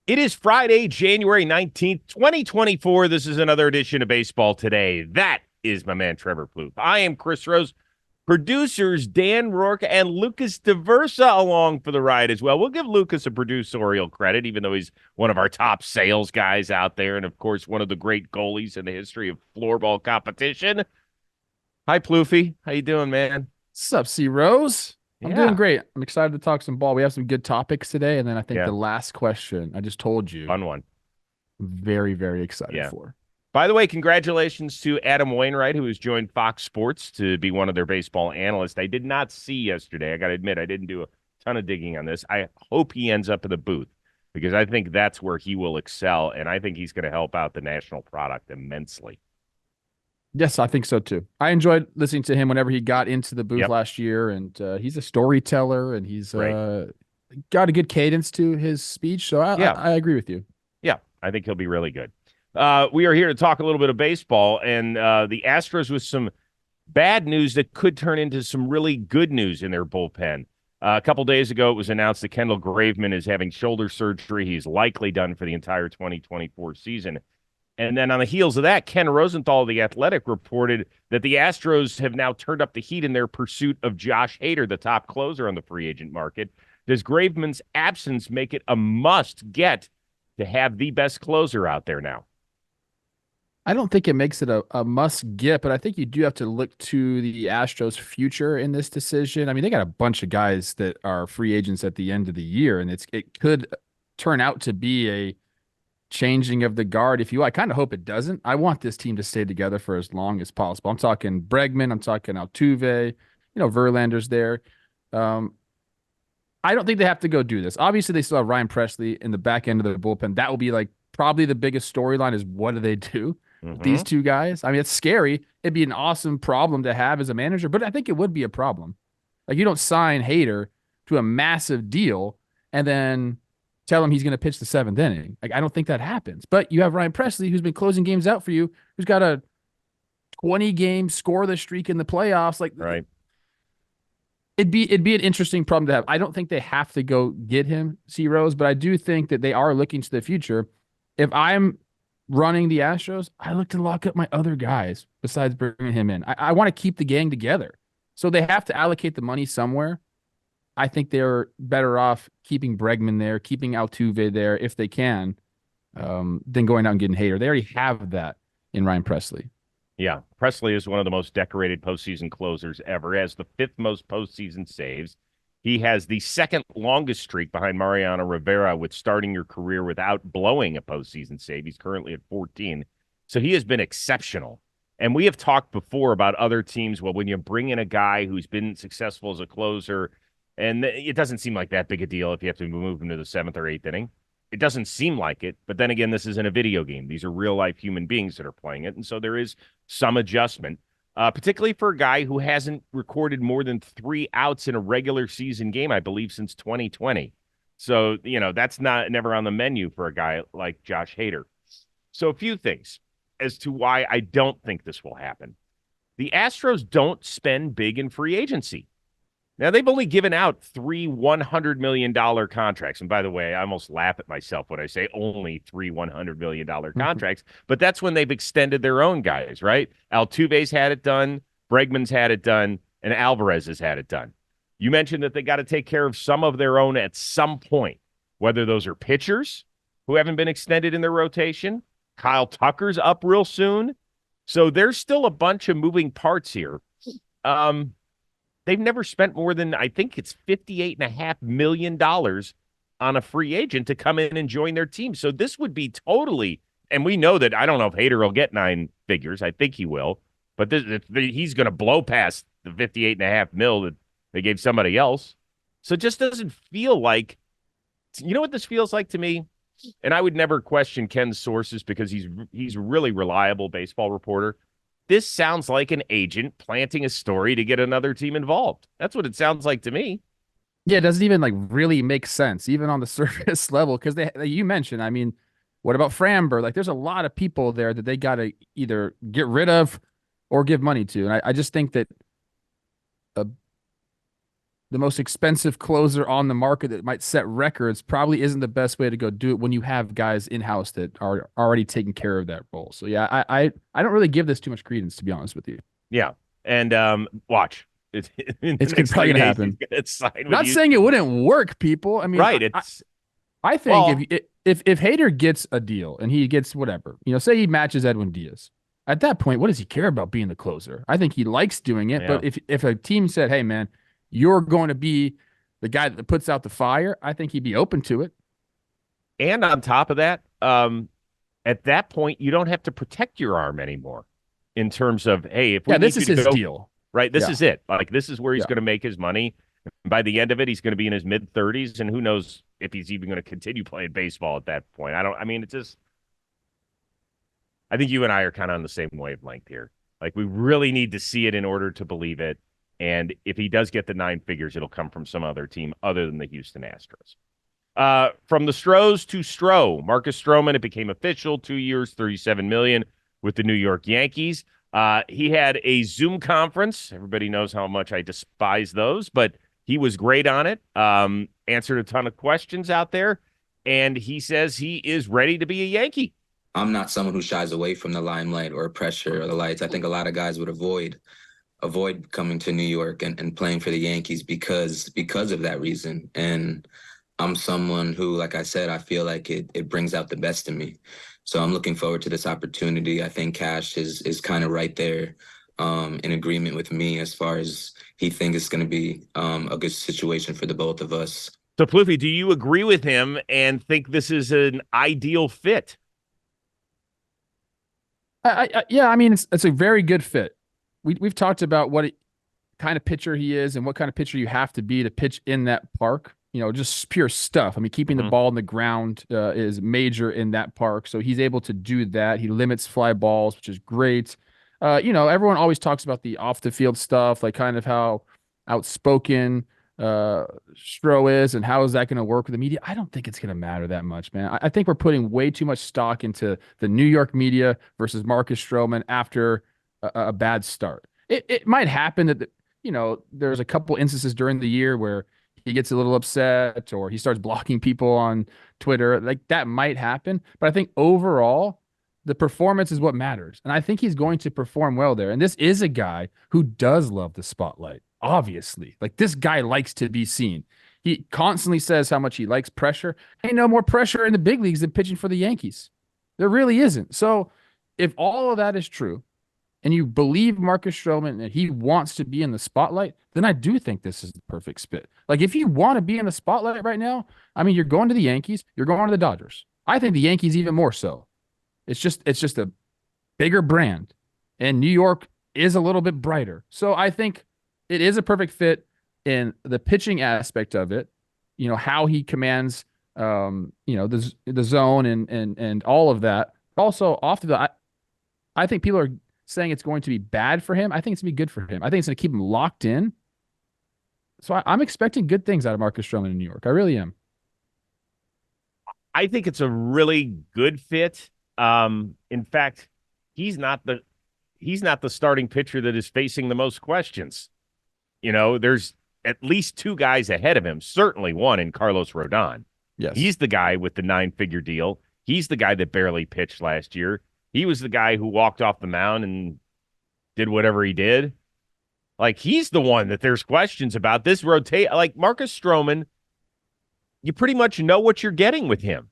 It is Friday, January 19th, 2024. This is another edition of Baseball Today. That is my man, Trevor Plouffe. I am Chris Rose. Producers Dan Rourke and Lucas Diversa along for the ride as well. We'll give Lucas a producerial credit, even though he's one of our top sales guys out there, and of course, one of the great goalies in the history of floorball competition. Hi, Plouffe. How you doing, man? What's up, C Rose? I'm doing Yeah, great. I'm excited to talk some ball. We have some good topics today, and then I think yeah, the last question I just told you, fun one. very, very excited Yeah. for. By the way, congratulations to Adam Wainwright, who has joined Fox Sports to be one of their baseball analysts. I did not see yesterday. I got to admit, I didn't do a ton of digging on this. I hope he ends up in the booth because I think that's where he will excel, and I think he's going to help out the national product immensely. Yes, I think so too. I enjoyed listening to him whenever he got into the booth Yep, last year, and he's a storyteller, and he's right. got a good cadence to his speech. So I, I, Yeah, I agree with you. yeah, I think he'll be really good. We are here to talk a little bit of baseball and the Astros with some bad news that could turn into some really good news in their bullpen. A couple days ago, it was announced that Kendall Graveman is having shoulder surgery. He's likely done for the entire 2024 season. And then on the heels of that, Ken Rosenthal of The Athletic reported that the Astros have now turned up the heat in their pursuit of Josh Hader, the top closer on the free agent market. Does Graveman's absence make it a must get to have the best closer out there now? I don't think it makes it a must get, but I think you do have to look to the Astros' future in this decision. I mean, they got a bunch of guys that are free agents at the end of the year, and it could turn out to be a changing of the guard, if you will. I kind of hope it doesn't. I want this team to stay together for as long as possible. I'm talking Bregman, I'm talking Altuve, Verlander's there. Um, I don't think they have to go do this. Obviously, they still have Ryan Presley in the back end of the bullpen. That will be like probably the biggest storyline is what do they do with these Mm-hmm. two guys? I mean, it's scary. It'd be an awesome problem to have as a manager, but I think it would be a problem. Like you don't sign Hader to a massive deal and then tell him he's going to pitch the seventh inning. Like I don't think that happens. But you have Ryan Presley who's been closing games out for you, who's got a 20 game scoreless streak in the playoffs. Like Right. it'd be an interesting problem to have. I don't think they have to go get him, C Rose, but I do think that they are looking to the future. If I'm running the Astros, I look to lock up my other guys besides bringing him in. I want to keep the gang together. So they have to allocate the money somewhere. I think they're better off keeping Bregman there, keeping Altuve there if they can, than going out and getting Hader. They already have that in Ryan Presley. Yeah, Presley is one of the most decorated postseason closers ever. He has the fifth most postseason saves. He has the second longest streak behind Mariano Rivera with starting your career without blowing a postseason save. He's currently at 14. So he has been exceptional. And we have talked before about other teams. Well, when you bring in a guy who's been successful as a closer, and it doesn't seem like that big a deal if you have to move him to the seventh or eighth inning. It doesn't seem like it. But then again, this isn't a video game. These are real life human beings that are playing it. And so there is some adjustment, particularly for a guy who hasn't recorded more than 3 outs in a regular season game, I believe, since 2020. So, that's not never on the menu for a guy like Josh Hader. So a few things as to why I don't think this will happen. The Astros don't spend big in free agency. Now, they've only given out three $100 million contracts. And by the way, I almost laugh at myself when I say only three $100 million contracts, but that's when they've extended their own guys, right? Altuve's had it done, Bregman's had it done, and Alvarez has had it done. You mentioned that they got to take care of some of their own at some point, whether those are pitchers who haven't been extended in their rotation. Kyle Tucker's up real soon. So there's still a bunch of moving parts here. They've never spent more than, I think it's $58.5 million on a free agent to come in and join their team. So this would be totally, and we know that, I don't know if Hader will get 9 figures. I think he will, but he's going to blow past the 58.5 mil that they gave somebody else. So it just doesn't feel like, you know what this feels like to me? And I would never question Ken's sources because he's a really reliable baseball reporter. This sounds like an agent planting a story to get another team involved. That's what it sounds like to me. Yeah, it doesn't even like really make sense, even on the surface level, because you mentioned, I mean, what about Framber? Like, there's a lot of people there that they got to either get rid of or give money to, and I just think that a the most expensive closer on the market that might set records probably isn't the best way to go do it when you have guys in house that are already taking care of that role. So yeah, I don't really give this too much credence, to be honest with you. Yeah. And watch. It's, in the It's next probably 3 gonna days, he's happen. going to sign with Not you. saying it wouldn't work, people. I mean, Right. It's, I think well, if Hader gets a deal and he gets whatever, say he matches Edwin Diaz, at that point, what does he care about being the closer? I think he likes doing it. yeah. But if a team said, "Hey, man, you're going to be the guy that puts out the fire," I think he'd be open to it. And on top of that, at that point, you don't have to protect your arm anymore in terms of, hey, if we Yeah, this need is you to his go, deal. right, this Yeah, is it. Like, this is where he's yeah. going to make his money. And by the end of it, he's going to be in his mid 30s, and who knows if he's even going to continue playing baseball at that point. I mean, it's just, I think you and I are kind of on the same wavelength here. Like, we really need to see it in order to believe it. And if he does get the 9 figures, it'll come from some other team other than the Houston Astros. From the Stros to Stro, Marcus Stroman, it became official, 2 years, $37 million with the New York Yankees. He had a Zoom conference. Everybody knows how much I despise those, but he was great on it. Answered a ton of questions out there, and he says he is ready to be a Yankee. I'm not someone who shies away from the limelight or pressure or the lights. I think a lot of guys would avoid coming to New York and playing for the Yankees because of that reason. And I'm someone who, like I said, I feel like it brings out the best in me. So I'm looking forward to this opportunity. I think Cash is kind of right there in agreement with me as far as he thinks it's going to be a good situation for the both of us. So, Plouffe, do you agree with him and think this is an ideal fit? Yeah, I mean, it's a very good fit. We've talked about kind of pitcher he is and what kind of pitcher you have to be to pitch in that park. Just pure stuff. I mean, keeping the ball in the ground is major in that park. So he's able to do that. He limits fly balls, which is great. Everyone always talks about the off the field stuff, like kind of how outspoken Stro is and how is that going to work with the media. I don't think it's going to matter that much, man. I think we're putting way too much stock into the New York media versus Marcus Stroman after a bad start. It might happen that, there's a couple instances during the year where he gets a little upset or he starts blocking people on Twitter. Like that might happen. But I think overall, the performance is what matters. And I think he's going to perform well there. And this is a guy who does love the spotlight, obviously. Like this guy likes to be seen. He constantly says how much he likes pressure. Ain't no more pressure in the big leagues than pitching for the Yankees. There really isn't. So if all of that is true, and you believe Marcus Stroman and he wants to be in the spotlight, then I do think this is the perfect spit. Like if you want to be in the spotlight right now, I mean, you're going to the Yankees, you're going to the Dodgers. I think the Yankees even more so. It's just a bigger brand, and New York is a little bit brighter. So I think it is a perfect fit in the pitching aspect of it. How he commands, the zone and all of that. Also, off the I think people are saying it's going to be bad for him. I think it's going to be good for him. I think it's going to keep him locked in. So I'm expecting good things out of Marcus Stroman in New York. I really am. I think it's a really good fit. In fact, he's not the starting pitcher that is facing the most questions. There's at least two guys ahead of him, certainly one in Carlos Rodon. Yes. He's the guy with the 9-figure deal. He's the guy that barely pitched last year. He was the guy who walked off the mound and did whatever he did. Like, he's the one that there's questions about. This rotate, like Marcus Stroman, you pretty much know what you're getting with him.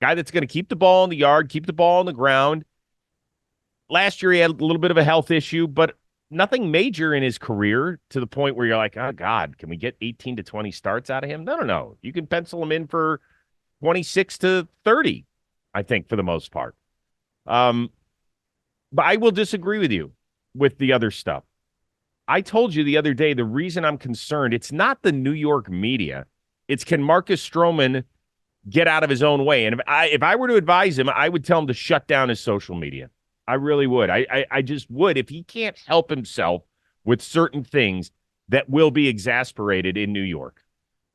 Guy that's going to keep the ball in the yard, keep the ball on the ground. Last year, he had a little bit of a health issue, but nothing major in his career to the point where you're like, oh, God, can we get 18 to 20 starts out of him? No. You can pencil him in for 26 to 30, I think, for the most part. But I will disagree with you with the other stuff. I told you the other day, the reason I'm concerned, it's not the New York media. It's can Marcus Stroman get out of his own way? And if I were to advise him, I would tell him to shut down his social media. I really would. I just would. If he can't help himself with certain things that will be exasperated in New York.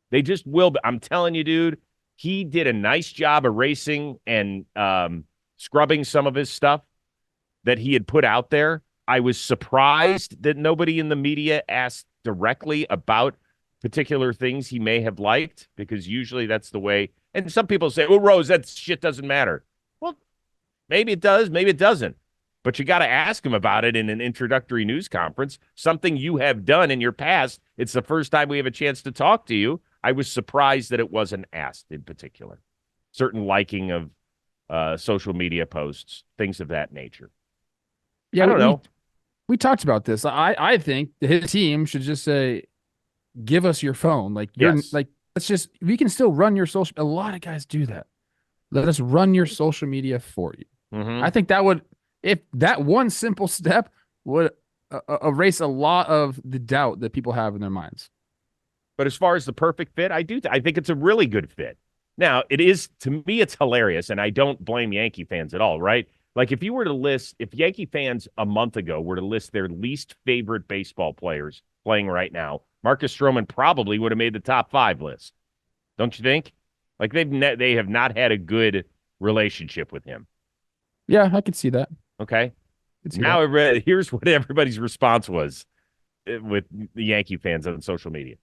They just will. I'm telling you, dude, he did a nice job erasing and scrubbing some of his stuff that he had put out there. I was surprised that nobody in the media asked directly about particular things he may have liked, because usually that's the way. And some people say, well, Rose, that shit doesn't matter. Well, maybe it does, maybe it doesn't. But you got to ask him about it in an introductory news conference, something you have done in your past. It's the first time we have a chance to talk to you. I was surprised that it wasn't asked in particular. Certain liking of social media posts, things of that nature. Yeah, I don't know. We talked about this. I think his team should just say, give us your phone. Like, Yes. we can still run your social. A lot of guys do that. Let us run your social media for you. Mm-hmm. I think that would, if that one simple step would erase a lot of the doubt that people have in their minds. But as far as the perfect fit, I think it's a really good fit. Now, it is, to me, it's hilarious, and I don't blame Yankee fans at all, right? Like, if Yankee fans a month ago were to list their least favorite baseball players playing right now, Marcus Stroman probably would have made the top 5 list. Don't you think? Like, they have not had a good relationship with him. Yeah, I could see that. Okay. Now, here's what everybody's response was with the Yankee fans on social media.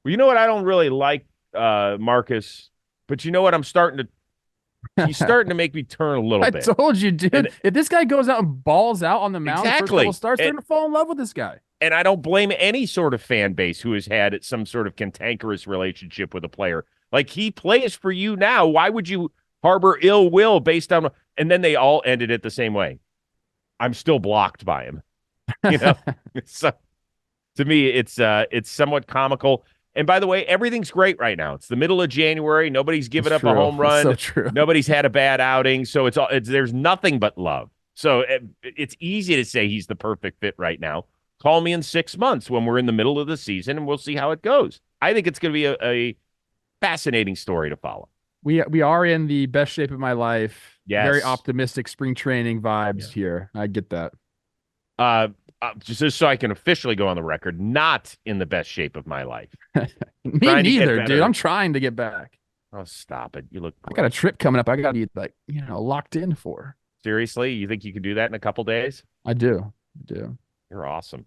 Well, you know what? I don't really like Marcus, but you know what? He's starting to make me turn a little bit. I told you, dude. If this guy goes out and balls out on the mound, exactly, first starts starting to fall in love with this guy. And I don't blame any sort of fan base who has had some sort of cantankerous relationship with a player. Like, he plays for you now. Why would you harbor ill will based on? And then they all ended it the same way. I'm still blocked by him. You know, so to me, it's somewhat comical. And by the way, everything's great right now. It's the middle of January. Nobody's given up a home run. So true. Nobody's had a bad outing. So there's nothing but love. So it's easy to say he's the perfect fit right now. Call me in 6 months when we're in the middle of the season, and we'll see how it goes. I think it's going to be a fascinating story to follow. We are in the best shape of my life. Yes. Very optimistic spring training vibes here. I get that. Just so I can officially go on the record, not in the best shape of my life. Me neither, dude. I'm trying to get back. Oh, stop it. You look great. I got a trip coming up. I got to be locked in for. Seriously? You think you can do that in a couple days? I do. You're awesome.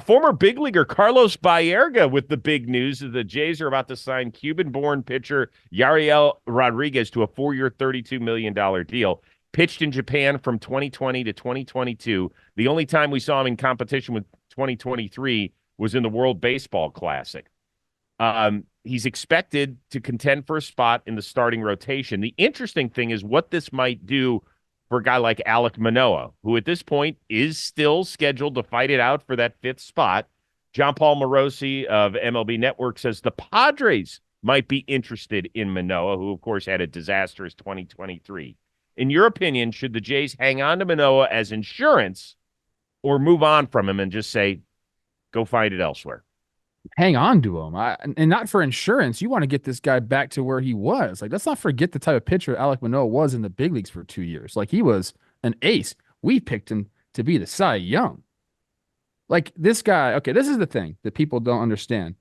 Former big leaguer Carlos Baerga with the big news that the Jays are about to sign Cuban-born pitcher Yariel Rodriguez to a 4-year, $32 million deal. Pitched in Japan from 2020 to 2022. The only time we saw him in competition with 2023 was in the World Baseball Classic. He's expected to contend for a spot in the starting rotation. The interesting thing is what this might do for a guy like Alek Manoah, who at this point is still scheduled to fight it out for that 5th spot. John Paul Morosi of MLB Network says the Padres might be interested in Manoah, who, of course, had a disastrous 2023. In your opinion, should the Jays hang on to Manoah as insurance or move on from him and just say, go find it elsewhere? Hang on to him. And not for insurance. You want to get this guy back to where he was. Like, let's not forget the type of pitcher Alek Manoah was in the big leagues for 2 years. Like, he was an ace. We picked him to be the Cy Young. Like, this guy, okay, this is the thing that people don't understand.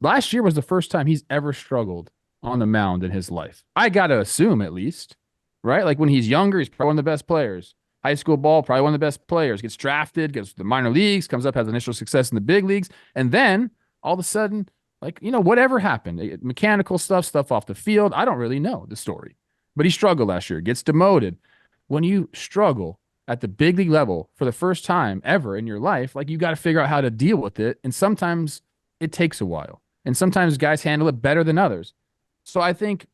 Last year was the first time he's ever struggled on the mound in his life. I got to assume, at least, right? Like, when he's younger, he's probably one of the best players. High school ball, probably one of the best players. Gets drafted, gets to the minor leagues, comes up, has initial success in the big leagues. And then, all of a sudden, like, whatever happened, mechanical stuff off the field, I don't really know the story. But he struggled last year, gets demoted. When you struggle at the big league level for the first time ever in your life, like, you got to figure out how to deal with it. And sometimes it takes a while. And sometimes guys handle it better than others. So I think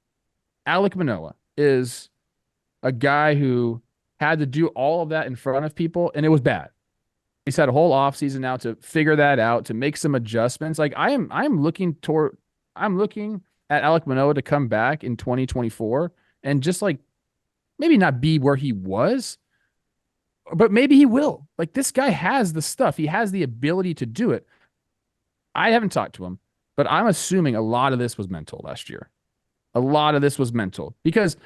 Alek Manoah is a guy who had to do all of that in front of people, and it was bad. He's had a whole offseason now to figure that out, to make some adjustments. Like, I'm looking at Alek Manoah to come back in 2024 and just, like, maybe not be where he was, but maybe he will. Like, this guy has the stuff. He has the ability to do it. I haven't talked to him, but I'm assuming a lot of this was mental last year. A lot of this was mental because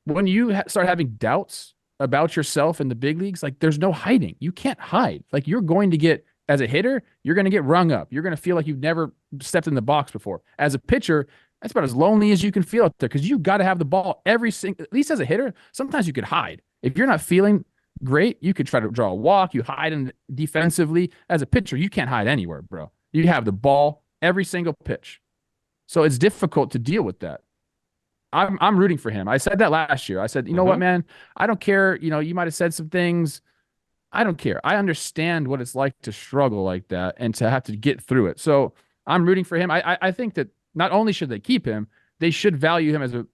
when you start having doubts about yourself in the big leagues, like, there's no hiding. You can't hide. Like, you're going to get, as a hitter, you're going to get rung up. You're going to feel like you've never stepped in the box before. As a pitcher, that's about as lonely as you can feel out there because you got to have the ball at least as a hitter. Sometimes you could hide. If you're not feeling great, you could try to draw a walk. You hide in defensively. As a pitcher, you can't hide anywhere, bro. You have the ball every single pitch. So it's difficult to deal with that. I'm rooting for him. I said that last year. I said, you know what, man? I don't care. You know, you might have said some things. I don't care. I understand what it's like to struggle like that and to have to get through it. So I'm rooting for him. I think that not only should they keep him, they should value him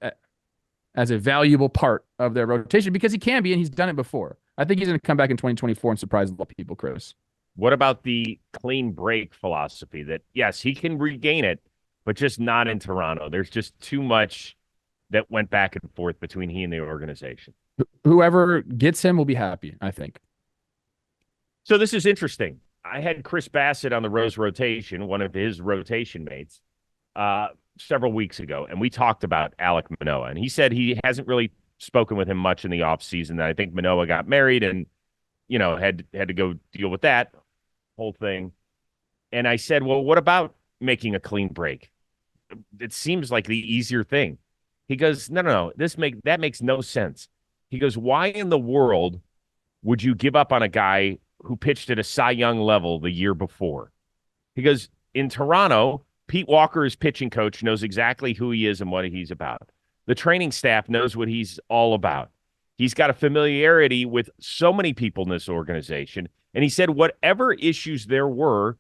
as a valuable part of their rotation because he can be, and he's done it before. I think he's going to come back in 2024 and surprise a lot of people, Chris. What about the clean break philosophy that, yes, he can regain it, but just not in Toronto? There's just too much that went back and forth between he and the organization. Whoever gets him will be happy, I think. So this is interesting. I had Chris Bassett on the Rose rotation, one of his rotation mates, several weeks ago, and we talked about Alek Manoah, and he said he hasn't really spoken with him much in the offseason. I think Manoah got married and, you know, had to go deal with that whole thing. And I said, well, what about making a clean break? It seems like the easier thing. He goes, no, that makes no sense. He goes, why in the world would you give up on a guy who pitched at a Cy Young level the year before? He goes, in Toronto, Pete Walker, his pitching coach, knows exactly who he is and what he's about. The training staff knows what he's all about. He's got a familiarity with so many people in this organization. And he said, whatever issues there were,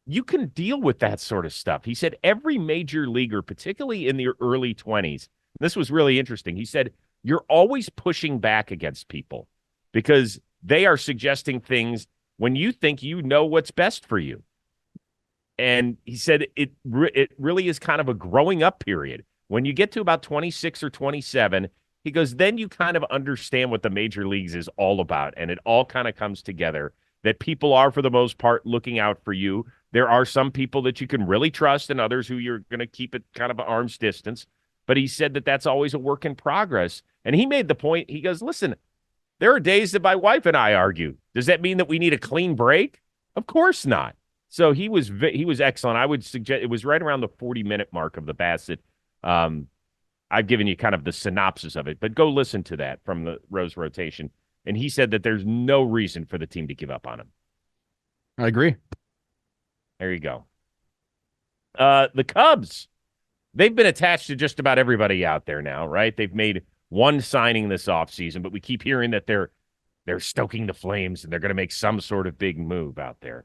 you can deal with that sort of stuff. He said, every major leaguer, particularly in the early 20s, this was really interesting. He said, you're always pushing back against people because they are suggesting things when you think you know what's best for you. And he said it really is kind of a growing up period. When you get to about 26 or 27, he goes, then you kind of understand what the major leagues is all about. And it all kind of comes together that people are, for the most part, looking out for you. There are some people that you can really trust and others who you're going to keep at kind of an arm's distance. But he said that that's always a work in progress. And he made the point, he goes, listen, there are days that my wife and I argue. Does that mean that we need a clean break? Of course not. So he was excellent. I would suggest it was right around the 40-minute mark of the Bassett. I've given you kind of the synopsis of it, but go listen to that from the Rose rotation. And he said that there's no reason for the team to give up on him. I agree. There you go. The Cubs, they've been attached to just about everybody out there now, right? They've made one signing this offseason, but we keep hearing that they're stoking the flames and they're going to make some sort of big move out there.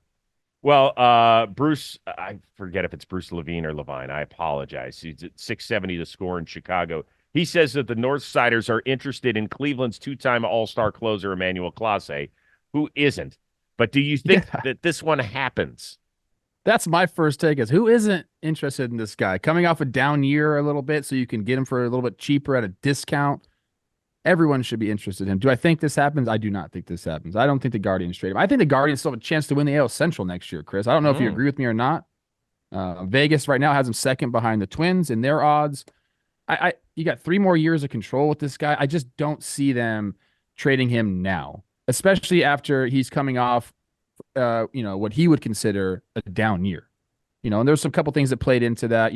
Well, Bruce, I forget if it's Bruce Levine or Levine. I apologize. He's at 670 to score in Chicago. He says that the Northsiders are interested in Cleveland's two-time All-Star closer, Emmanuel Clase, who isn't. But do you think that this one happens? That's my first take is who isn't interested in this guy? Coming off a down year a little bit so you can get him for a little bit cheaper at a discount. Everyone should be interested in him. Do I think this happens? I do not think this happens. I don't think the Guardians trade him. I think the Guardians still have a chance to win the AL Central next year, Chris. I don't know if you agree with me or not. Vegas right now has him second behind the Twins in their odds. You got 3 more years of control with this guy. I just don't see them trading him now, especially after he's coming off, what he would consider a down year. And there's some couple things that played into that.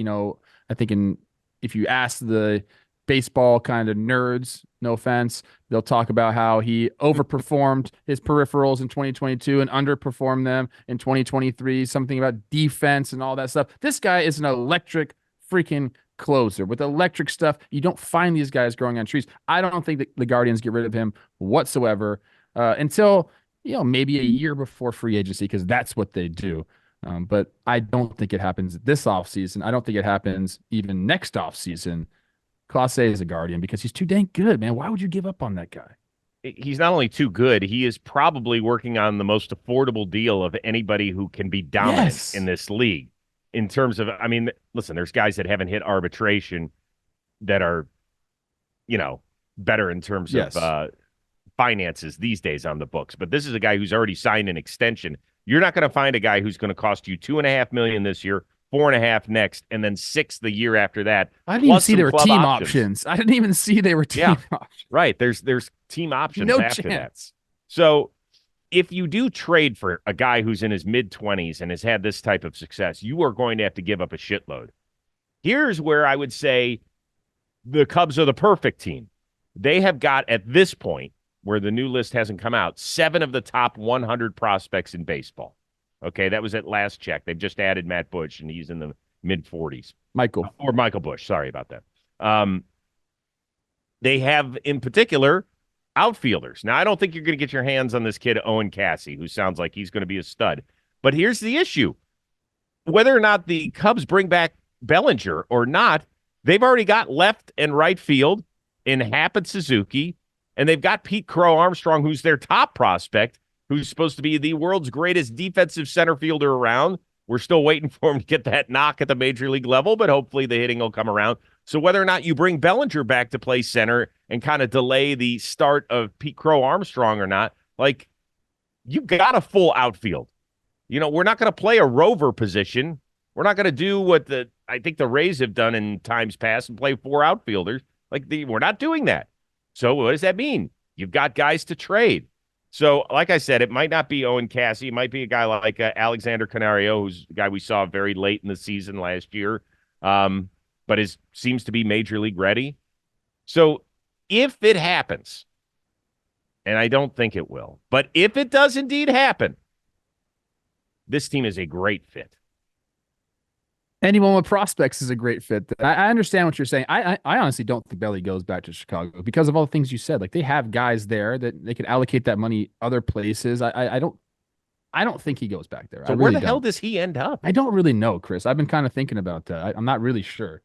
I think if you ask the baseball kind of nerds, no offense, they'll talk about how he overperformed his peripherals in 2022 and underperformed them in 2023, something about defense and all that stuff. This guy is an electric freaking closer. With electric stuff, you don't find these guys growing on trees. I don't think that the Guardians get rid of him whatsoever until, maybe a year before free agency, because that's what they do. But I don't think it happens this offseason. I don't think it happens even next offseason. Clase is a Guardian because he's too dang good, man. Why would you give up on that guy? He's not only too good, he is probably working on the most affordable deal of anybody who can be dominant in this league. In terms of, listen, there's guys that haven't hit arbitration that are, better in terms of finances these days on the books. But this is a guy who's already signed an extension. You're not going to find a guy who's going to cost you $2.5 million this year, $4.5 million next, and then $6 million the year after that. I didn't even see there were team options. I didn't even see they were team options. Right. There's team options after that. So if you do trade for a guy who's in his mid-20s and has had this type of success, you are going to have to give up a shitload. Here's where I would say the Cubs are the perfect team. They have got, at this point, where the new list hasn't come out, 7 of the top 100 prospects in baseball. Okay, that was at last check. They've just added Matt Bush, and he's in the mid-40s. Michael. Or Michael Bush. Sorry about that. They have, in particular, outfielders. Now, I don't think you're going to get your hands on this kid, Owen Cassie, who sounds like he's going to be a stud. But here's the issue. Whether or not the Cubs bring back Bellinger or not, they've already got left and right field in Happ and Suzuki, and they've got Pete Crow Armstrong, who's their top prospect, who's supposed to be the world's greatest defensive center fielder around. We're still waiting for him to get that knock at the major league level, but hopefully the hitting will come around. So whether or not you bring Bellinger back to play center and kind of delay the start of Pete Crow Armstrong or not, like, you got a full outfield. You know, we're not going to play a rover position. We're not going to do what I think the Rays have done in times past and play 4 outfielders. We're not doing that. So what does that mean? You've got guys to trade. So, like I said, it might not be Owen Cassie. It might be a guy like Alexander Canario, who's a guy we saw very late in the season last year, but seems to be major league ready. So if it happens, and I don't think it will, but if it does indeed happen, this team is a great fit. Anyone with prospects is a great fit. I understand what you're saying. I honestly don't think Belly goes back to Chicago because of all the things you said. Like, they have guys there that they can allocate that money other places. I don't think he goes back there. So where the hell does he end up? I don't really know, Chris. I've been kind of thinking about that. I'm not really sure.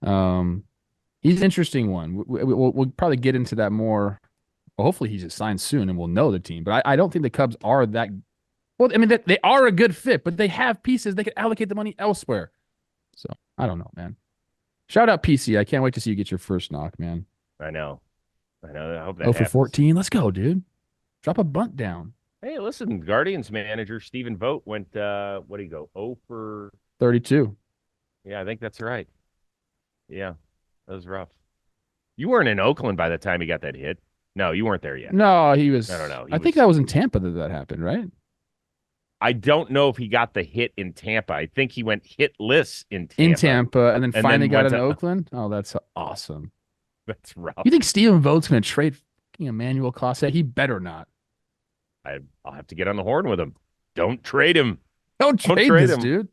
He's an interesting one. We'll probably get into that more. Well, hopefully he just signs soon and we'll know the team. But I don't think the Cubs are that. Well, I mean, they are a good fit, but they have pieces. They could allocate the money elsewhere. So, I don't know, man. Shout out PC. I can't wait to see you get your first knock, man. I know. I hope that 0 for happens. 14. Let's go, dude. Drop a bunt down. Hey, listen, Guardians manager Stephen Vogt went, what did he go? 0 for 32. Yeah, I think that's right. Yeah, that was rough. You weren't in Oakland by the time he got that hit. No, you weren't there yet. No, he was. I don't know. I think that was in Tampa that happened, right? I don't know if he got the hit in Tampa. I think he went hitless in Tampa. In Tampa, and then finally got it in to Oakland. Oh, that's awesome. That's rough. You think Stephen Vogt's going to trade Emmanuel Clase? He better not. I'll have to get on the horn with him. Don't trade him. Don't trade this, him, dude.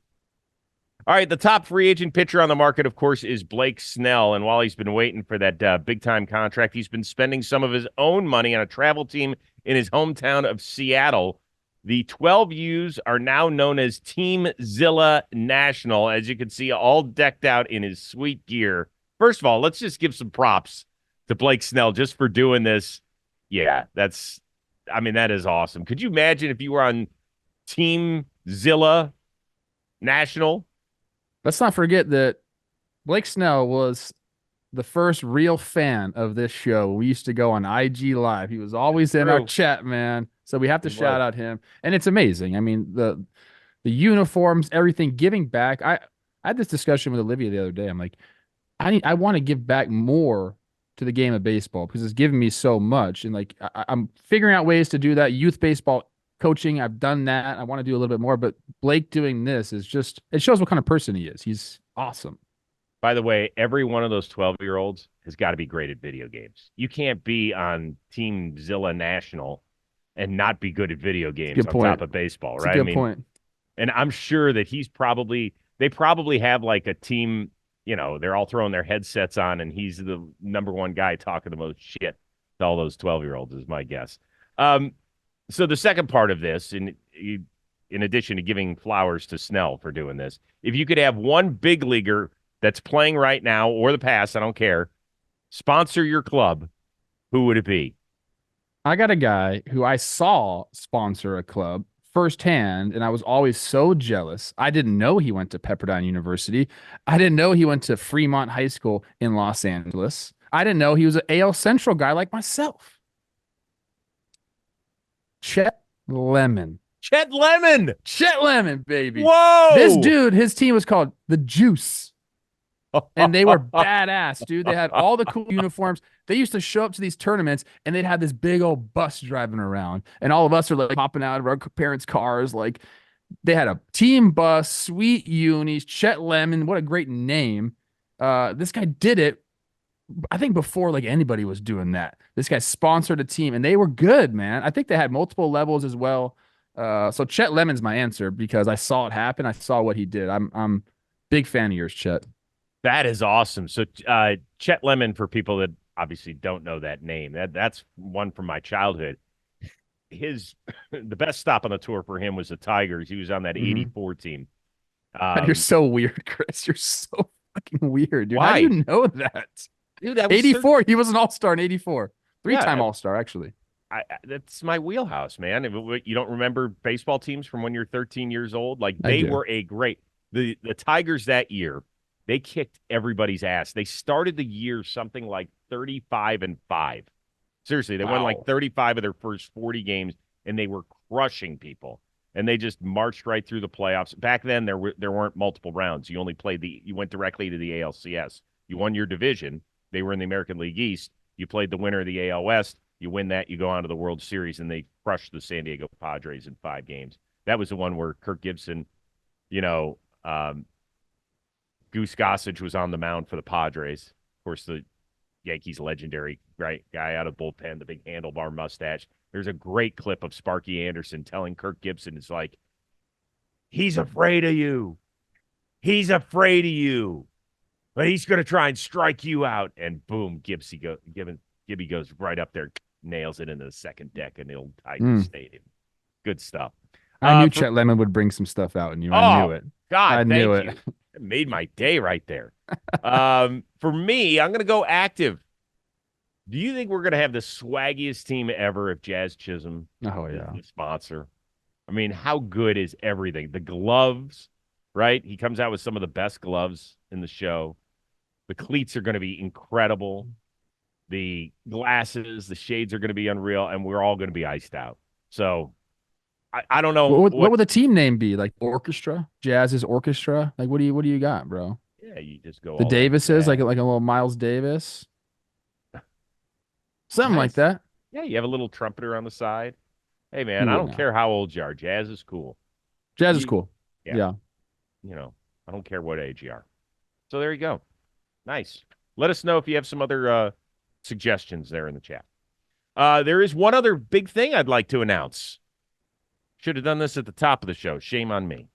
All right, the top free agent pitcher on the market, of course, is Blake Snell. And while he's been waiting for that big-time contract, he's been spending some of his own money on a travel team in his hometown of Seattle. The 12 U's are now known as Team Zilla National, as you can see, all decked out in his sweet gear. First of all, let's just give some props to Blake Snell just for doing this. Yeah, that is awesome. Could you imagine if you were on Team Zilla National? Let's not forget that Blake Snell was the first real fan of this show. We used to go on IG Live. He was always in our chat, man. So we have to shout out him. And it's amazing. I mean, the uniforms, everything, giving back. I had this discussion with Olivia the other day. I'm like, I want to give back more to the game of baseball because it's given me so much. And like, I'm figuring out ways to do that. Youth baseball coaching, I've done that. I want to do a little bit more, but Blake doing this is just, it shows what kind of person he is. He's awesome. By the way, every one of those 12-year-olds has got to be great at video games. You can't be on Team Zilla National and not be good at video games on top of baseball, right? Good point. And I'm sure that they probably have like a team, you know, they're all throwing their headsets on and he's the number one guy talking the most shit to all those 12-year-olds is my guess. So the second part of this, in addition to giving flowers to Snell for doing this, if you could have one big leaguer that's playing right now or the past, I don't care, sponsor your club, who would it be? I got a guy who I saw sponsor a club firsthand, and I was always so jealous. I didn't know he went to Pepperdine University. I didn't know he went to Fremont High School in Los Angeles. I didn't know he was an AL Central guy like myself. Chet Lemon. Chet Lemon, baby. Whoa! This dude, his team was called the Juice. And they were badass, dude. They had all the cool uniforms. They used to show up to these tournaments, and they'd have this big old bus driving around. And all of us are like hopping out of our parents' cars. Like, they had a team bus, sweet unis, Chet Lemon. What a great name. This guy did it, I think, before like anybody was doing that. This guy sponsored a team, and they were good, man. I think they had multiple levels as well. So Chet Lemon's my answer because I saw it happen. I saw what he did. I'm big fan of yours, Chet. That is awesome. So Chet Lemon, for people that obviously don't know that name, that's one from my childhood. The best stop on the tour for him was the Tigers. He was on that 84 team. You're so weird, Chris. You're so fucking weird, dude. Why? How do you know that? Dude, that was 84. He was an all-star in 84. Three-time Yeah, all-star, actually. that's my wheelhouse, man. You don't remember baseball teams from when you're 13 years old? Like I they do. were the Tigers that year. They kicked everybody's ass. They started the year something like 35-5. Seriously, they won Wow. like 35 of their first 40 games, and they were crushing people. And they just marched right through the playoffs. Back then, there weren't multiple rounds. You only you went directly to the ALCS. You won your division. They were in the American League East. You played the winner of the AL West. You win that, you go on to the World Series, and they crushed the San Diego Padres in 5 games. That was the one where Kirk Gibson, Goose Gossage was on the mound for the Padres. Of course, the Yankees legendary guy out of bullpen, the big handlebar mustache. There's a great clip of Sparky Anderson telling Kirk Gibson, it's like, he's afraid of you. He's afraid of you. But he's going to try and strike you out. And boom, Gibby goes right up there, nails it into the second deck in the old Tiger Stadium. Good stuff. I knew Chet Lemon would bring some stuff out in you. I knew it. God, I knew thank you. It made my day right there. For me, I'm going to go active. Do you think we're going to have the swaggiest team ever if Jazz Chisholm is the sponsor? I mean, how good is everything? The gloves, right? He comes out with some of the best gloves in the show. The cleats are going to be incredible. The glasses, the shades are going to be unreal, and we're all going to be iced out. So I don't know. What would the team name be? Like orchestra? Jazz's orchestra? Like what do you got, bro? Yeah, you just go The all Davises, like a little Miles Davis. Something like that. Yeah, you have a little trumpeter on the side. Hey, man, I don't care how old you are. Jazz is cool. Jazz is cool. Yeah. I don't care what age you are. So there you go. Nice. Let us know if you have some other suggestions there in the chat. There is one other big thing I'd like to announce. Should have done this at the top of the show. Shame on me.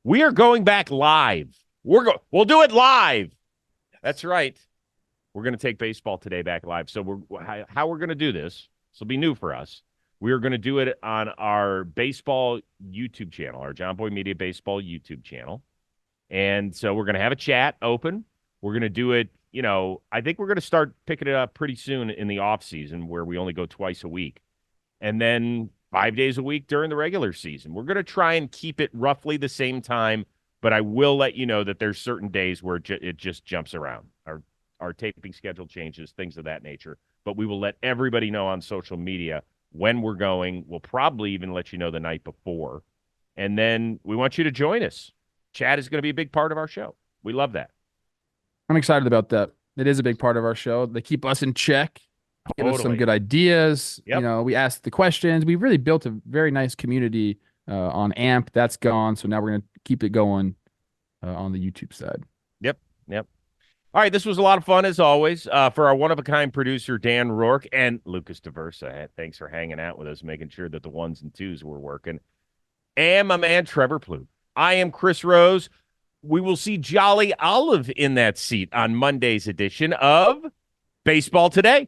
We are going back live. We'll do it live. That's right. We're going to take Baseball Today back live. So how we're going to do this will be new for us. We are going to do it on our baseball YouTube channel, our John Boy Media Baseball YouTube channel. And so we're going to have a chat open. We're going to do it, I think we're going to start picking it up pretty soon in the off season where we only go twice a week. And then 5 days a week during the regular season. We're going to try and keep it roughly the same time, but I will let you know that there's certain days where it just jumps around. Our taping schedule changes, things of that nature. But we will let everybody know on social media when we're going. We'll probably even let you know the night before. And then we want you to join us. Chat is going to be a big part of our show. We love that. I'm excited about that. It is a big part of our show. They keep us in check, give us some good ideas. Yep. We ask the questions. We've really built a very nice community on AMP. That's gone. So now we're going to keep it going on the YouTube side. Yep. All right, this was a lot of fun, as always. For our one-of-a-kind producer, Dan Rourke, and Lucas Diversa, thanks for hanging out with us, making sure that the ones and twos were working. And my man, Trevor Plouffe. I am Chris Rose. We will see Jolly Olive in that seat on Monday's edition of Baseball Today.